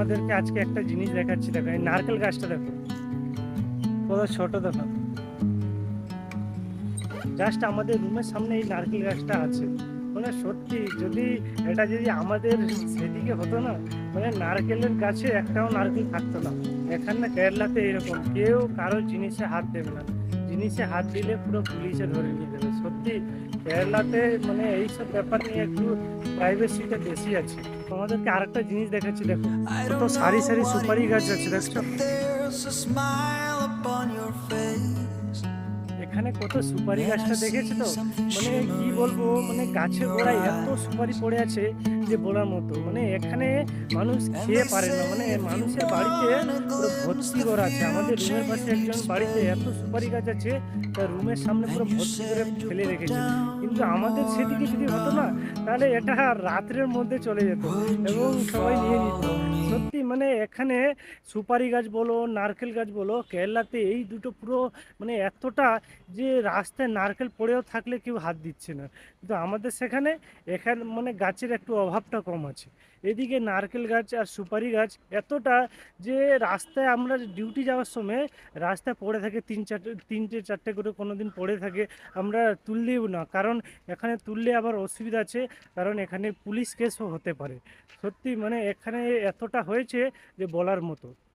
তোমাদেরকে আজকে একটা জিনিস দেখাচ্ছি। দেখো এই নারকেল গাছটা দেখো, কত ছোট দেখো। জাস্ট আমাদের রুমের সামনে এই নারকেল গাছটা আছে। মানে সত্যি যদি এটা যদি আমাদের সেদিকে হতো না, মানে নারকেলের গাছে একটাও নারকেল থাকতো না। এখানে কেরালাতে এরকম কেউ কারো জিনিসে হাত দেবে না, জিনিসে হাত দিলে পুরো পুলিশে ধরে নিয়ে যাবে। সত্যি কেরালাতে মানে এইসব ব্যাপার নিয়ে একটু প্রাইভেসিটা বেশি আছে। তোমাদেরকে আরেকটা জিনিস দেখাচ্ছি, দেখো I কত don't সারি know সারি what সুপারি it গাছ আছে, is, দেখছো? but there's a smile upon your face. এখানে কত সুপারি Then I গাছটা দেখেছো see তো? something মানে কি বলবো, shimmering মানে in গাছের your গোড়ায় এত সুপারি eyes. পড়ে আছে যে বলার মতো। মানে এখানে মানুষ And খেয়ে they পারে না, say মানে if you মানুষের বাড়িতে wanna পুরো glimpse ভর্তি the করা আছে। আমাদের রুমের future পাশে in একজন বাড়িতে এত সুপারি গাছ আছে, তার রুমের সামনে পুরো and you ভর্তি করে said you'll ফেলে put রেখেছে। down কিন্তু the আমাদের সেদিকে যদি morning হতো না, light. তাহলে এটা রাত্রের মধ্যে চলে যেত Would এবং you সবাই নিয়ে নিত। follow me? সত্যি মানে এখানে সুপারি গাছ বলো নারকেল গাছ বলো, কেরালাতে এই দুটো পুরো মানে এতটা যে রাস্তায় নারকেল পড়েও থাকলে কেউ হাত দিচ্ছে না। কিন্তু আমাদের সেখানে এখানে মানে গাছের একটু অভাবটা কম আছে। এদিকে নারকেল গাছ আর সুপারি গাছ এতটা যে রাস্তায় আমরা ডিউটি যাওয়ার সময় রাস্তায় পড়ে থাকে তিনটে চারটে করে কোনো দিন পড়ে থাকে, আমরা তুললেও না, কারণ এখানে তুললে আবার অসুবিধা আছে, কারণ এখানে পুলিশ কেসও হতে পারে। সত্যি মানে এখানে এতটা হয়েছে যে বলার মতো।